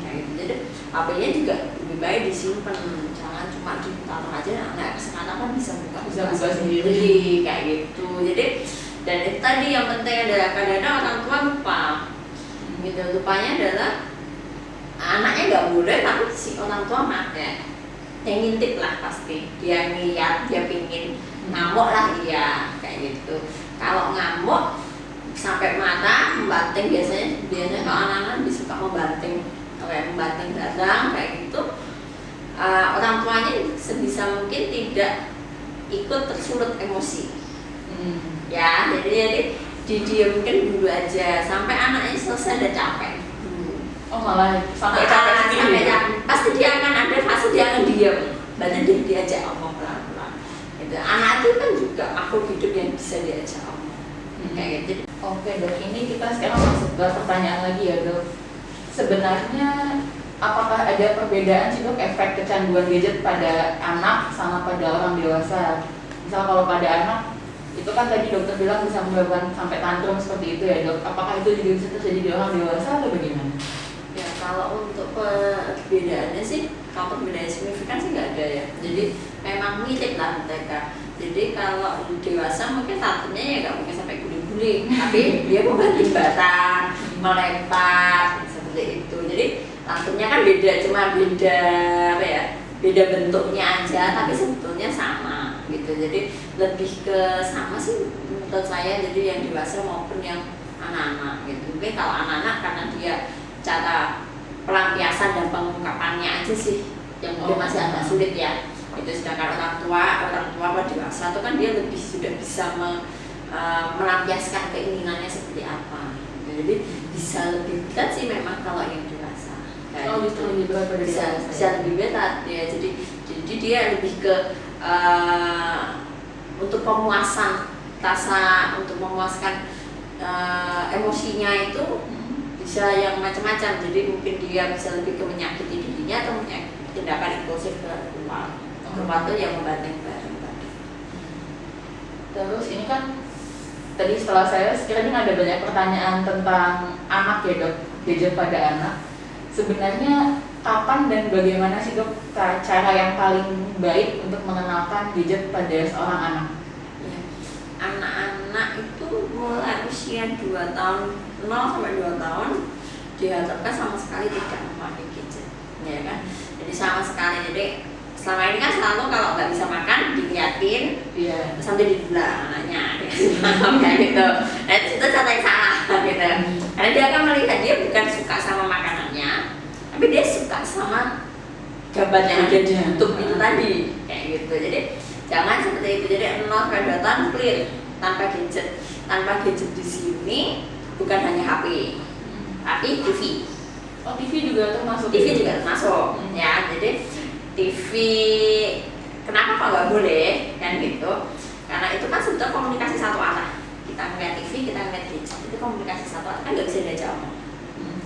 kayak gitu. Jadi HP-nya juga lebih baik disimpan, jangan cuma ditaruh aja. Anak sekarang kan bisa buka sendiri kayak gitu. Jadi dan itu tadi yang penting adalah kadang-kadang orang tua lupa gitu. Lupanya adalah anaknya nggak boleh tapi si orang tua pakai yang ngintip lah, pasti dia ngeliat, dia pingin ngamuk lah, iya kayak gitu. Kalau ngamuk sampai marah, membanting, biasanya kalau anak-anak suka membanting barang kayak gitu. Orang tuanya sebisa mungkin tidak ikut tersulut emosi. Ya, jadi didiamkan dulu aja sampai anaknya selesai udah capek. Oh malah sampai capek sendiri. Pasti dia akan ada fase dia akan diam. Banyak dia diajak omong pelan-pelan. Gitu. Anak itu kan juga makhluk hidup yang bisa diajak omong. Kayak gitu. Oke dok, ini kita sekarang masuk ke pertanyaan lagi ya dok. Sebenarnya apakah ada perbedaan sih dok efek kecanduan gadget pada anak sama pada orang dewasa? Misal kalau pada anak itu kan tadi dokter bilang bisa menyebabkan sampai tantrum seperti itu ya dok. Apakah itu juga bisa terjadi di orang dewasa atau bagaimana? Ya kalau untuk perbedaannya sih, kalau perbedaan signifikan sih nggak ada ya. Jadi memang mirip lah mereka. Jadi kalau dewasa mungkin tantrumnya ya nggak mungkin sampai guling-guling, tapi dia membanting batang, melempar seperti itu. Jadi tantrumnya kan beda, cuma beda beda bentuknya aja, tapi sebetulnya sama gitu. Jadi lebih ke sama sih menurut saya. Jadi yang dewasa maupun yang anak-anak gitu. Mungkin kalau anak-anak karena dia cara pelampiasan dan pengungkapannya aja sih yang mungkin masih agak sulit ya. Itu sedangkan orang tua dewasa itu kan dia lebih sudah bisa melampiaskan keinginannya seperti apa. Jadi bisa lebih berat sih memang kalau yang dewasa. Justru lebih berat pada bisa lebih berat ya. Jadi dia lebih ke untuk pemuasan rasa, untuk memuaskan emosinya itu bisa yang macam-macam. Jadi mungkin dia bisa lebih ke menyakiti dirinya atau tindakan impulsif keluar itu yang membanting barang. Terus ini kan tadi setelah saya sekiranya ada banyak pertanyaan tentang anak ya dok, gadget pada anak. Sebenarnya kapan dan bagaimana sih dok cara yang paling baik untuk mengenalkan gadget pada seorang anak? Ya, anak-anak itu mulai usia 2 tahun, 0 sampai 2 tahun diharapkan sama sekali tidak memakai gadget, ya kan? Jadi sama sekali. Jadi selama ini kan selalu kalau nggak bisa makan diliatin, sampai dibelah anaknya, kayak gitu. Nah itu cara yang salah gitu. Karena dia akan melihat, dia bukan suka sama makanan, tapi dia suka sama gambar yang ada di YouTube itu tadi, kayak gitu. Jadi jangan seperti itu. Jadi 0 sampai 2 tahun clear tanpa gadget. Tanpa gadget di sini bukan hanya HP, tapi TV. Oh, TV juga termasuk. TV juga termasuk, ya. Jadi TV kenapa kok nggak boleh kan gitu? Karena itu kan sebetulnya komunikasi satu arah. Kita ngeliat TV, kita ngeliat gadget, itu komunikasi satu arah, kan nggak bisa diajak omong.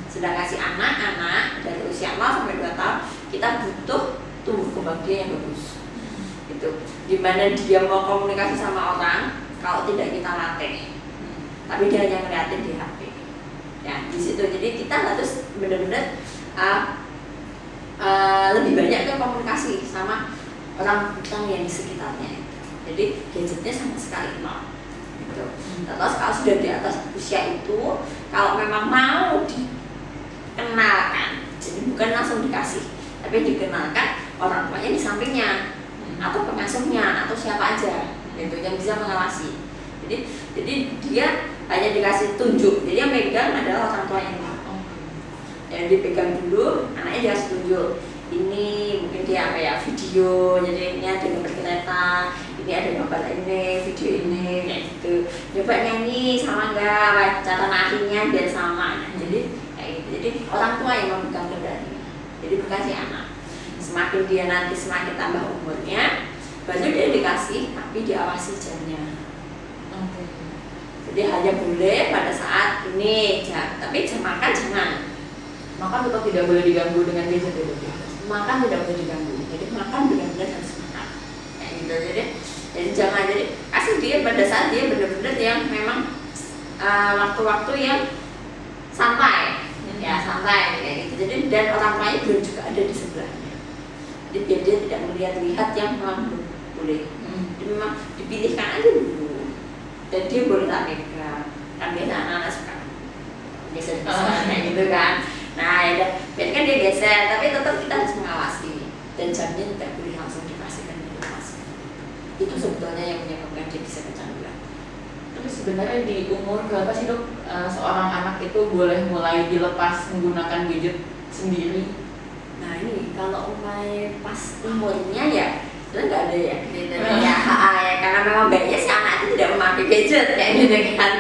Sedangkan si anak-anak dari usia 0 sampai 2 tahun kita butuh tumbuh kembang dia yang bagus. Gitu. Dimana dia mau komunikasi sama orang kalau tidak kita latih, tapi dia hanya ngeliatin di HP. Ya di situ. Jadi kita harus benar-benar lebih banyak ke komunikasi sama orang yang di sekitarnya. Jadi gadgetnya sama sekali nol. Gitu. Terus kalau sudah di atas usia itu, kalau memang mau dikenalkan, jadi bukan langsung dikasih, tapi dikenalkan orang tuanya di sampingnya, atau pengasuhnya, atau siapa aja, gitu yang bisa mengawasi. Jadi dia hanya dikasih tunjuk, jadi yang megang adalah orang tuanya. Yang dipegang dulu, anaknya dikasih tunjuk. Ini mungkin dia video, jadi ini ada gambar kereta, ini ada gambar ini, video ini, kayak gitu. Coba nyanyi sama enggak, cara narinya biar sama. Jadi kayak gitu. Jadi orang tua yang memegang kendali. Jadi bukan si anak. Semakin dia nanti semakin tambah umurnya, baru dia dikasih, tapi diawasi jamnya. Jadi hanya boleh pada saat ini, tapi jam makan jangan. Makan tetap tidak boleh diganggu dengan gadget ya, Dok? Makan tidak boleh diganggu. Jadi makan benar-benar harus makan. Kayak gitu. Jadi jangan, jadi kasih dia pada saat dia benar-benar yang memang waktu-waktu yang santai, ya santai kayak gitu. Jadi dan orang tuanya belum juga ada di sebelahnya. Jadi biar dia tidak melihat-lihat yang memang belum boleh. Jadi memang dipilihkan aja dulu. Dan dia boleh tak pegang. Kan biasa anak-anak suka geser kayak gitu kan. Nah ya biarkan dia geser, tapi tetap kita harus mengawasi. Dan jamnya tidak boleh langsung dikasihkan dilepaskan. Itu sebetulnya yang menyebabkan dia bisa kecanduan. Tapi sebenarnya di umur berapa sih, Dok, seorang anak itu boleh mulai dilepas menggunakan gadget sendiri? Nah ini kalau pas umurnya ya itu nggak ada ya gitu ya, karena memang baiknya si anak itu tidak memakai gadget kayak gitu kan.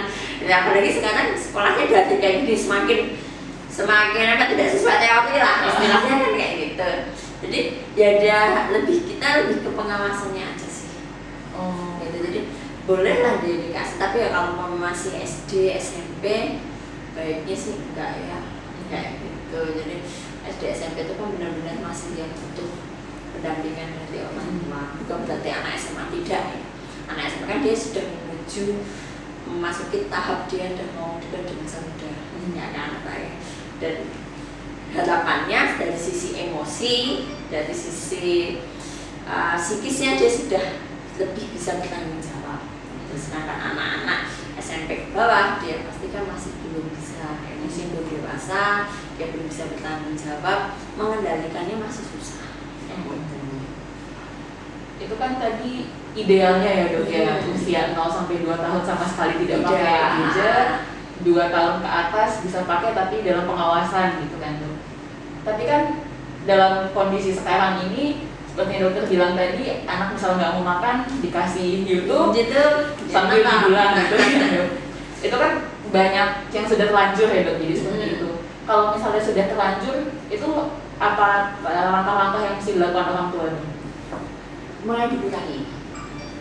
Dan apalagi sekarang sekolahnya udah kayak gini, semakin apa tidak sesuai teori lah istilahnya kan kayak gitu. Jadi ya kita lebih ke pengawasannya aja sih. Gitu. Jadi bolehlah dia dikasih, tapi ya kalau masih SD SMP baiknya sih enggak ya kayak gitu. Jadi SD SMP itu kan benar-benar masih yang butuh pendampingan dari orang tua. Bukan berarti anak SMA tidak ya. Anak SMA kan dia sudah menuju memasuki tahap dia udah mau dekat dengan saudara, ya kan baik. Dan harapannya dari sisi emosi, dari sisi psikisnya dia sudah lebih bisa bertanggung jawab. Sedangkan anak-anak SMP ke bawah dia pasti kan masih belum bisa, emosi belum dewasa, dia belum bisa bertanggung jawab, mengendalikannya masih susah. Itu kan tadi idealnya ya, Dok, ya, usia 0 sampai 2 tahun sama sekali tidak pakai gadget, 2 tahun ke atas bisa pakai tapi dalam pengawasan gitu kan, Dok. Tapi kan dalam kondisi sekarang ini seperti yang dokter bilang tadi, anak misalnya nggak mau makan dikasih YouTube sambil dibilang gitu. Itu kan banyak yang sudah terlanjur ya, Dok, jadi seperti itu. Kalau misalnya sudah terlanjur, itu apa langkah-langkah yang mesti dilakukan orang tua, Dok? Mulai dikurangi.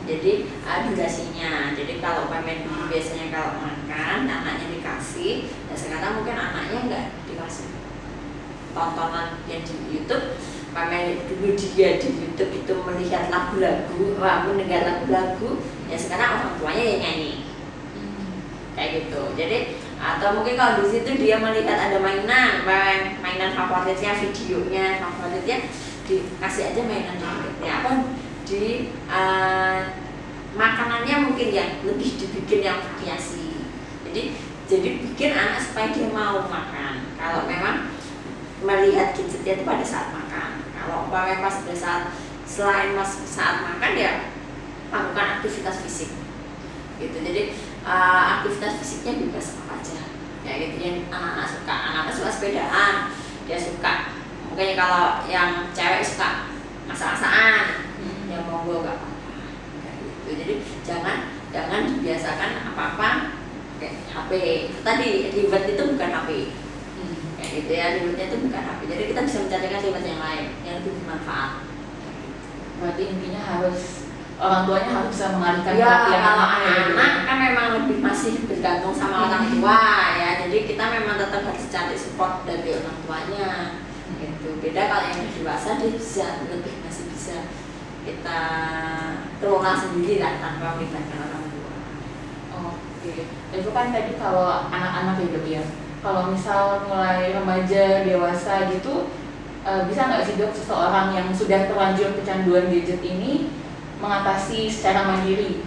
Jadi durasinya. Jadi kalau pemain dulu biasanya kalau makan anaknya dikasih, dan sekarang mungkin anaknya nggak dikasih tontonan yang di YouTube. Pemain dulu dia di YouTube itu melihat lagu-lagu, mendengar lagu-lagu, ya sekarang orang tuanya yang nyanyi. Kayak gitu. Jadi atau mungkin kalau di situ dia melihat ada mainan favoritnya, videonya favoritnya, dikasih aja mainan favoritnya. Di makanannya mungkin yang lebih dibikin yang variasi. Jadi bikin anak supaya dia mau makan. Kalau memang melihat gadgetnya itu pada saat makan. Kalau umpamanya pas pada saat makan ya lakukan aktivitas fisik. Gitu. Jadi aktivitas fisiknya bebas apa aja. Ya gitu yang anak-anak suka. Anak-anak suka sepedaan, dia suka Makanya kalau yang cewek suka masak-masakan, yang monggo nggak apa-apa. Kayak gitu. Jadi jangan dibiasakan apa-apa kayak HP. Tadi ribet itu bukan HP. Kayak gitu ya, ribetnya itu bukan HP. Jadi kita bisa mencarikan ribet yang lain yang lebih bermanfaat. Berarti intinya orang tuanya harus bisa mengalihkan Ya, perhatian kalau anaknya ya, anak kan memang lebih masih bergantung sama orang tua ya. Jadi kita memang tetap harus cari support dari orang tuanya. Gitu. Beda kalau yang dewasa dia masih bisa kita kelola sendiri lah tanpa melibatkan orang tua. Oke, itu kan tadi kalau anak-anak ya dok ya. Kalau misal mulai remaja, dewasa gitu, bisa nggak sih dok seseorang yang sudah terlanjur kecanduan gadget ini mengatasi secara mandiri?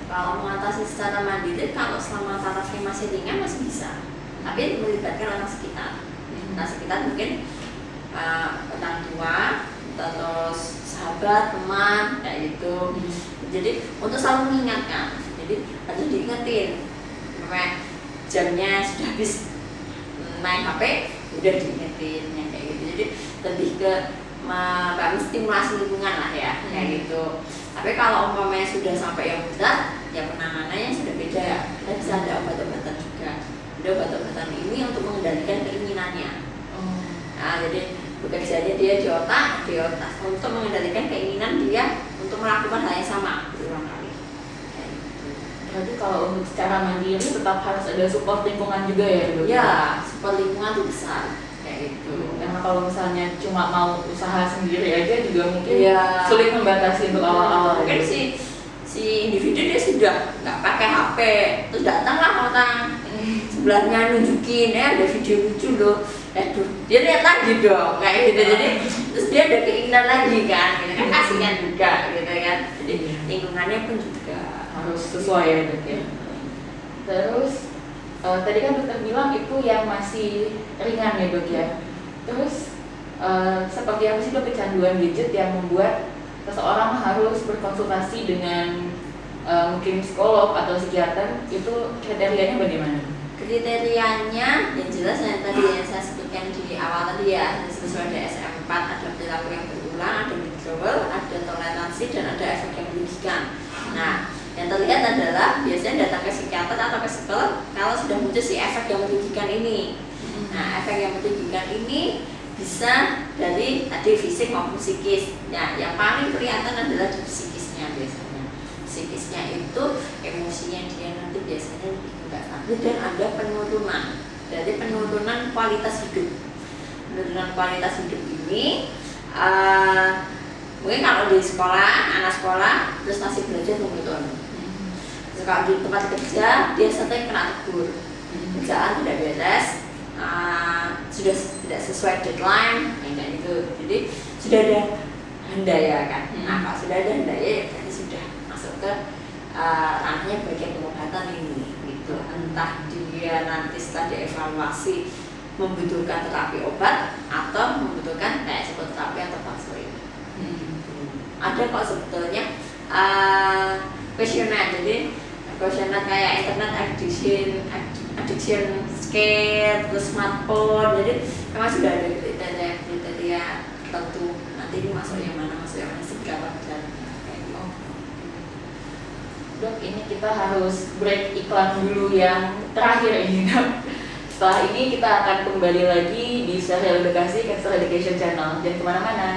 Kalau mengatasi secara mandiri, kalau selama tarafnya masih ringan masih bisa, tapi melibatkan orang sekitar. Nah sekitar mungkin orang tua, terus sahabat, teman, kayak gitu. Jadi untuk selalu mengingatkan, jadi harus diingetin, jamnya sudah habis main HP, udah diingetin, ya, kayak gitu. Jadi lebih ke stimulasi lingkungan lah ya, kayak gitu. Tapi kalau umpamanya sudah sampai yang berat, ya penanganannya sudah beda. Kita bisa ada obat-obatan juga. Ada obat-obatan ini untuk mengendalikan keinginannya. Nah, jadi bekerjanya dia di otak untuk mengendalikan keinginan dia untuk melakukan hal yang sama berulang kali. Kayak gitu. Berarti kalau untuk secara mandiri tetap harus ada support lingkungan juga ya dok? Ya, support lingkungan itu besar. Kayak gitu. Karena kalau misalnya cuma mau usaha sendiri aja juga mungkin Iya. sulit membatasi untuk awal-awal. Mungkin si individu dia sudah nggak pakai HP, terus datanglah orang sebelahnya nunjukin, ada video lucu loh, dia lihat lagi dong, kayak gitu. Jadi terus dia ada keinginan lagi kan, gitu kan kasihan juga, gitu kan. Jadi lingkungannya pun juga Harus sesuai ya dok ya. Terus tadi kan dokter bilang itu yang masih ringan ya dok ya. Terus seperti apa sih dok kecanduan gadget yang membuat seseorang harus berkonsultasi dengan mungkin psikolog atau psikiater, itu kriterianya bagaimana? Kriterianya yang jelas yang tadi yang saya sebutkan di awal tadi ya, sesuai DSM-4, ada perilaku yang berulang, ada withdrawal, ada toleransi, dan ada efek yang merugikan. Nah, yang terlihat adalah biasanya datang ke psikiater atau ke psikolog kalau sudah muncul si efek yang merugikan ini. Nah, efek yang merugikan ini bisa dari tadi fisik maupun psikis. Nah, yang paling kelihatan adalah di psikisnya biasanya. Psikisnya itu emosinya dia nanti biasanya lebih enggak stabil dan ada penurunan. Dari penurunan kualitas hidup. Penurunan kualitas hidup ini mungkin kalau di sekolah, anak sekolah prestasi belajar menurun. Terus kalau di tempat kerja dia sering kena tegur. Kerjaan tidak beres, sudah tidak sesuai deadline, kayak gitu. Jadi sudah ada handaya kan. Nah, kalau sudah ada handaya ya berarti sudah masuk ke ranahnya bagian pengobatan ini, gitu. Entah dia nanti setelah dievaluasi membutuhkan terapi obat atau membutuhkan kayak psikoterapi atau konseling. Ada kok sebetulnya kuesioner, jadi kuesioner kayak internet addiction scale, terus smartphone, jadi memang sudah ada kriteria tentu nanti ini masuk yang mana seberapa besar. Dok, ini kita harus break iklan dulu yang terakhir ini dok. Setelah ini kita akan kembali lagi di serial edukasi Cancer Education Channel. Jangan kemana-mana.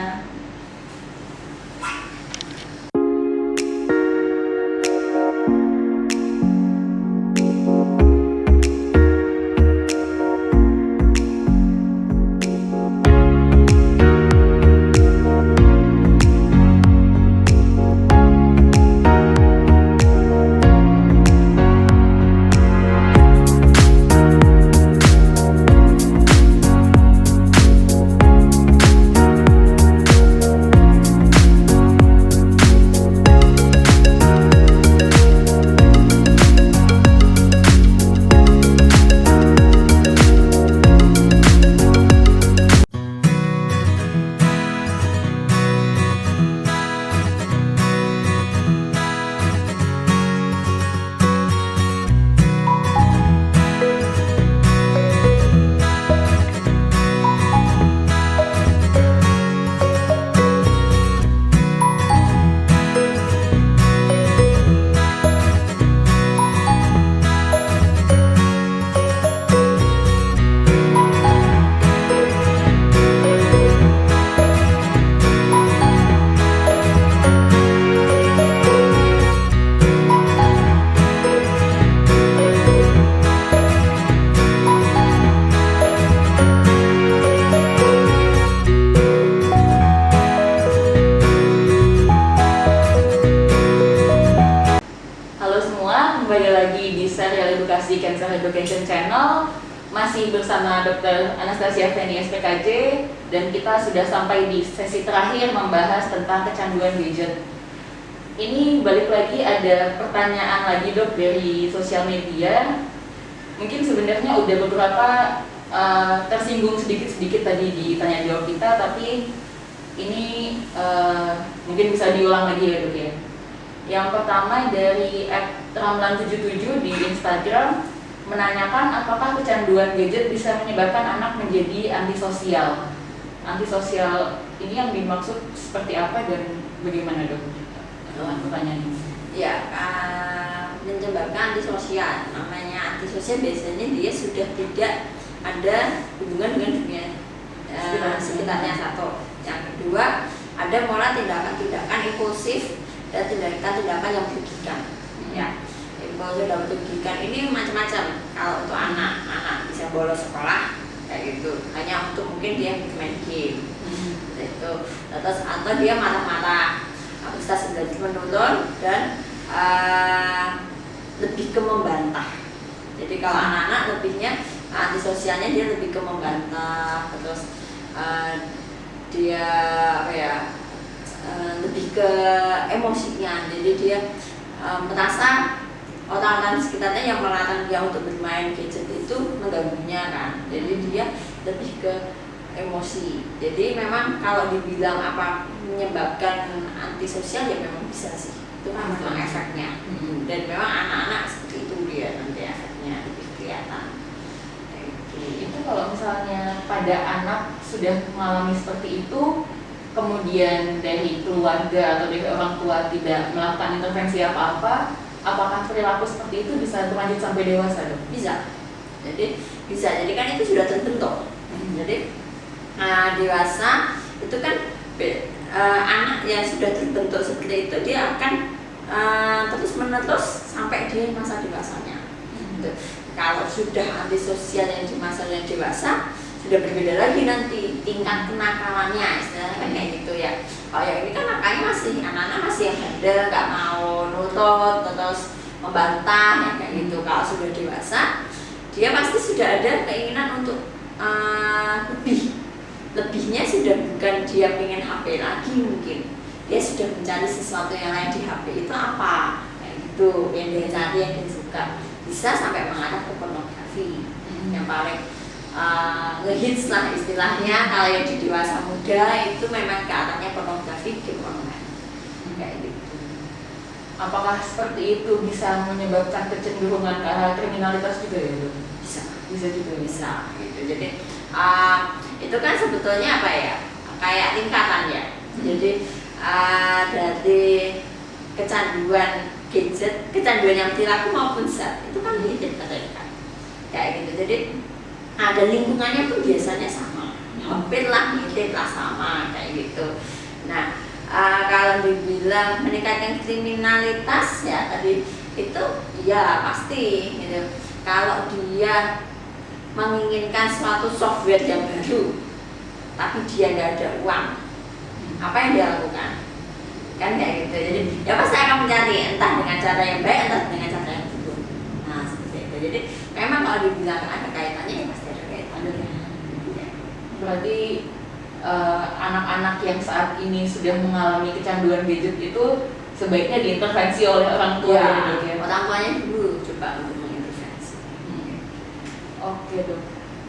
Education Channel. Masih bersama Dr. Anastasia Feni SPKJ, dan kita sudah sampai di sesi terakhir membahas tentang kecanduan gadget. Ini balik lagi ada pertanyaan lagi dok dari sosial media. Mungkin sebenarnya udah beberapa tersinggung sedikit-sedikit tadi di tanya jawab kita, tapi ini mungkin bisa diulang lagi ya dok ya. Yang pertama dari @ramlan77 di Instagram menanyakan apakah kecanduan gadget bisa menyebabkan anak menjadi antisosial. Antisosial ini yang dimaksud seperti apa dan bagaimana dok? Pertanyaan ini. Ya, menyebabkan antisosial. Namanya antisosial biasanya dia sudah tidak ada hubungan dengan dunia sekitarnya satu. Yang kedua, ada mola tindakan-tindakan impulsif dan tindakan-tindakan yang merugikan. Ya, impulsif dan merugikan ini macam-macam. Kalau untuk anak bisa bolos sekolah kayak gitu, hanya untuk mungkin dia main game, itu. Terus atau dia marah-marah, kapasitas belajar menurun dan lebih ke membantah. Jadi kalau anak-anak lebihnya antisosialnya dia lebih ke membantah, terus dia lebih ke emosinya. Jadi dia merasa orang-orang di sekitarnya yang melarang dia untuk bermain gadget itu mengganggunya kan. Jadi dia lebih ke emosi. Jadi memang kalau dibilang apa menyebabkan antisosial ya memang bisa sih. Itu kan memang efeknya. Dan memang anak-anak seperti itu dia nanti efeknya lebih kelihatan. Itu kalau misalnya pada anak sudah mengalami seperti itu, kemudian dari keluarga atau dari orang tua tidak melakukan intervensi apa-apa, apakah perilaku seperti itu bisa berlanjut sampai dewasa dok? Bisa. Jadi bisa. Jadi kan itu sudah terbentuk. Jadi dewasa itu kan anak yang sudah terbentuk seperti itu dia akan terus menerus sampai di masa dewasanya. Kalau sudah antisosial yang di masa yang dewasa sudah berbeda lagi nanti tingkat kenakalannya, istilahnya kan kayak gitu ya. Kalau yang ini kan nakalnya masih anak-anak masih yang handal, nggak mau nutut terus membantah ya kayak gitu. Kalau sudah dewasa dia pasti sudah ada keinginan untuk lebihnya sudah bukan dia pengen HP lagi, mungkin dia sudah mencari sesuatu yang lain di HP itu apa kayak gitu yang dia cari, yang dia suka, bisa sampai mengarah ke pornografi yang paling ngehits lah istilahnya. Kalau yang di dewasa muda itu memang ke arahnya pornografi, game online kayak gitu. Apakah seperti itu bisa menyebabkan kecenderungan ke arah kriminalitas juga ya dok? Bisa juga bisa gitu. Jadi itu kan sebetulnya apa ya, kayak tingkatan ya. Jadi dari kecanduan gadget, kecanduan yang perilaku maupun zat itu kan mirip kayak gitu. Jadi ada lingkungannya pun biasanya sama, hampir lah mirip lah sama kayak gitu. Nah kalau dibilang meningkatkan kriminalitas ya tadi itu ya pasti gitu. Kalau dia menginginkan suatu software yang baru tapi dia nggak ada uang, apa yang dia lakukan? Kan kayak gitu. Jadi ya pasti akan mencari entah dengan cara yang baik entah dengan cara yang buruk. Nah seperti itu. Jadi memang kalau dibilang ada kaitannya ya pasti ada kaitannya. Berarti anak-anak yang saat ini sudah mengalami kecanduan gadget itu sebaiknya diintervensi oleh orang tua ya, ya? Orang tuanya dulu coba untuk mengintervensi. Oke dok.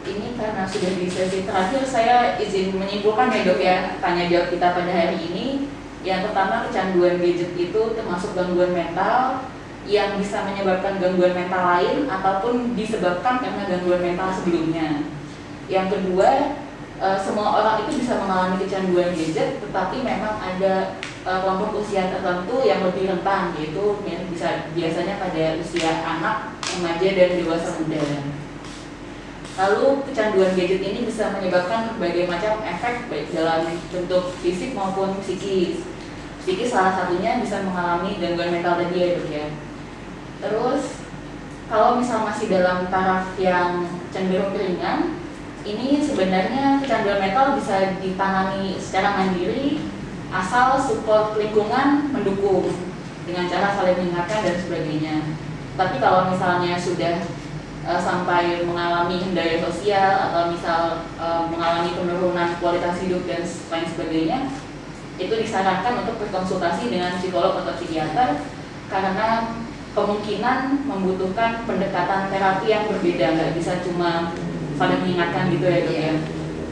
Ini karena sudah di sesi terakhir, saya izin menyimpulkan ya dok ya tanya jawab kita pada hari ini. Yang pertama, kecanduan gadget itu termasuk gangguan mental yang bisa menyebabkan gangguan mental lain ataupun disebabkan karena gangguan mental sebelumnya. Yang kedua, semua orang itu bisa mengalami kecanduan gadget, tetapi memang ada kelompok usia tertentu yang lebih rentan, yaitu bisa biasanya pada usia anak, remaja dan dewasa muda. Lalu kecanduan gadget ini bisa menyebabkan berbagai macam efek baik dalam bentuk fisik maupun psikis. Psikis salah satunya bisa mengalami gangguan mental tadi ya dok ya. Terus kalau misal masih dalam taraf yang cenderung ringan, ini sebenarnya kecanduan mental bisa ditangani secara mandiri asal support lingkungan mendukung dengan cara saling mengingatkan dan sebagainya. Tapi kalau misalnya sudah sampai mengalami kendala sosial atau misal mengalami penurunan kualitas hidup dan lain sebagainya, itu disarankan untuk berkonsultasi dengan psikolog atau psikiater karena kemungkinan membutuhkan pendekatan terapi yang berbeda, nggak bisa cuma saling mengingatkan gitu ya dok ya.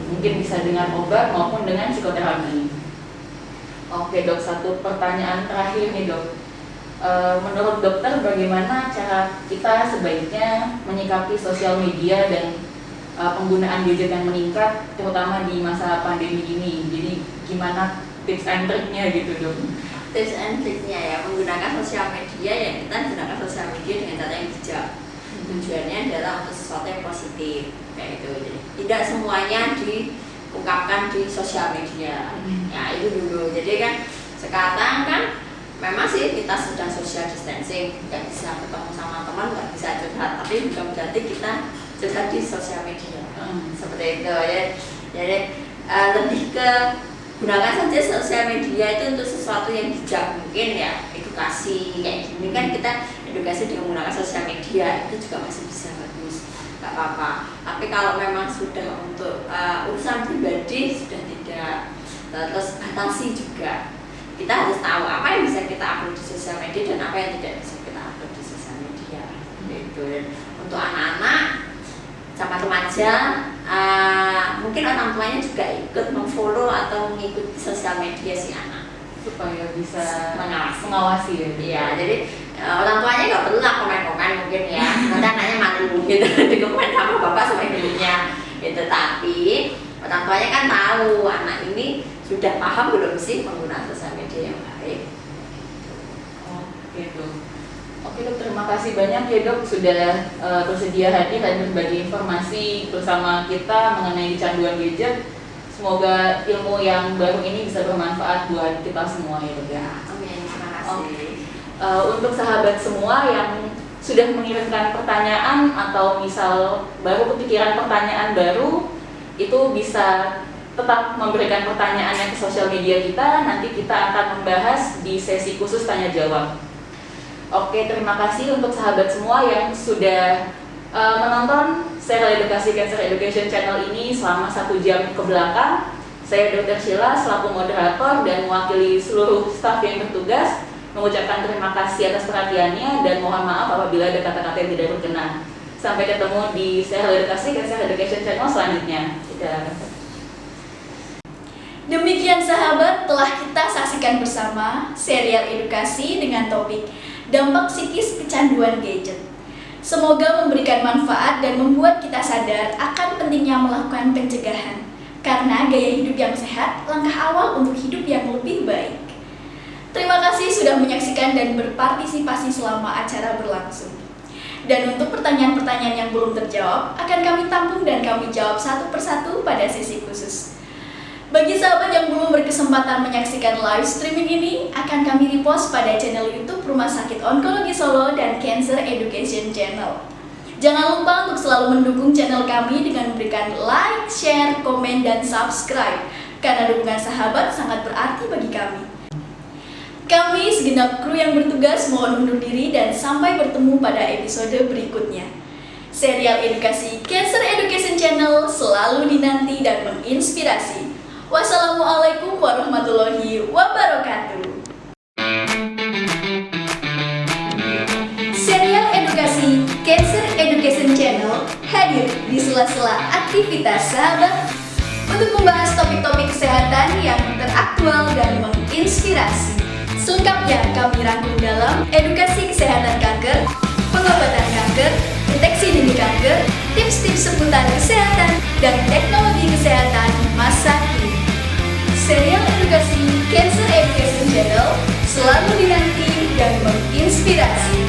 Mungkin bisa dengan obat maupun dengan psikoterapi. Oke dok, satu pertanyaan terakhir nih dok. Menurut dokter bagaimana cara kita sebaiknya menyikapi sosial media dan penggunaan gadget yang meningkat terutama di masa pandemi ini? Jadi gimana tips and triknya gitu dok? Tips and triknya ya, menggunakan sosial media ya, kita gunakan sosial media dengan cara yang bijak. Tujuannya adalah untuk sesuatu yang positif kayak gitu. Jadi tidak semuanya diungkapkan di sosial media. Ya itu dulu. Jadi kan sekarang kan memang sih kita sedang social distancing, nggak bisa ketemu sama teman, nggak bisa curhat, tapi bukan berarti kita curhat di sosial media. Seperti itu ya. Jadi lebih ke gunakan saja sosial media itu untuk sesuatu yang bijak, mungkin ya edukasi kayak gini kan, kita edukasi dengan menggunakan sosial media itu juga masih bisa bagus, nggak apa-apa. Tapi kalau memang sudah untuk urusan pribadi sudah tidak, terus batasi juga. Kita harus tahu apa yang bisa kita upload di sosial media dan apa yang tidak bisa kita upload di sosial media. Gitu. Dan untuk anak-anak sama remaja, mungkin orang tuanya juga ikut memfollow atau mengikuti sosial media si anak Supaya bisa mengawasi ya. Iya, jadi orang tuanya nggak perlu lah komen-komen mungkin ya, nanti anaknya malu gitu di komen sama bapak sama ibunya gitu. Tapi orang tuanya kan tahu anak ini sudah paham belum sih menggunakan sosial media yang baik. Oke dok. Oke dok, terima kasih banyak ya dok sudah bersedia hadir dan berbagi informasi bersama kita mengenai kecanduan gadget. Semoga ilmu yang baru ini bisa bermanfaat buat kita semua ya dok ya. Amin, terima kasih. Untuk sahabat semua yang sudah mengirimkan pertanyaan atau misal baru kepikiran pertanyaan baru, itu bisa tetap memberikan pertanyaannya ke sosial media kita. Nanti kita akan membahas di sesi khusus tanya jawab. Oke, terima kasih untuk sahabat semua yang sudah menonton serial edukasi Cancer Education Channel ini selama 1 jam ke belakang. Saya Dr. Sheila selaku moderator dan mewakili seluruh staf yang bertugas mengucapkan terima kasih atas perhatiannya dan mohon maaf apabila ada kata-kata yang tidak berkenan. Sampai ketemu di serial edukasi Cancer Education Channel selanjutnya. Demikian sahabat, telah kita saksikan bersama serial edukasi dengan topik dampak psikis kecanduan gadget. Semoga memberikan manfaat dan membuat kita sadar akan pentingnya melakukan pencegahan, karena gaya hidup yang sehat langkah awal untuk hidup yang lebih baik. Terima kasih sudah menyaksikan dan berpartisipasi selama acara berlangsung. Dan untuk pertanyaan-pertanyaan yang belum terjawab, akan kami tampung dan kami jawab satu persatu pada sesi khusus. Bagi sahabat yang belum berkesempatan menyaksikan live streaming ini, akan kami repost pada channel YouTube Rumah Sakit Onkologi Solo dan Cancer Education Channel. Jangan lupa untuk selalu mendukung channel kami dengan memberikan like, share, komen, dan subscribe, karena dukungan sahabat sangat berarti bagi kami. Kami segenap kru yang bertugas mohon undur diri dan sampai bertemu pada episode berikutnya. Serial edukasi Cancer Education Channel selalu dinanti dan menginspirasi. Wassalamualaikum warahmatullahi wabarakatuh. Serial edukasi Cancer Education Channel hadir di sela-sela aktivitas sahabat untuk membahas topik-topik kesehatan yang teraktual dan menginspirasi. Selengkapnya kami rangkum dalam edukasi kesehatan kanker, pengobatan kanker, deteksi dini kanker, tips-tips seputar kesehatan, dan teknologi kesehatan masa kini. Serial edukasi Cancer Education Channel selalu dinanti dan menginspirasi.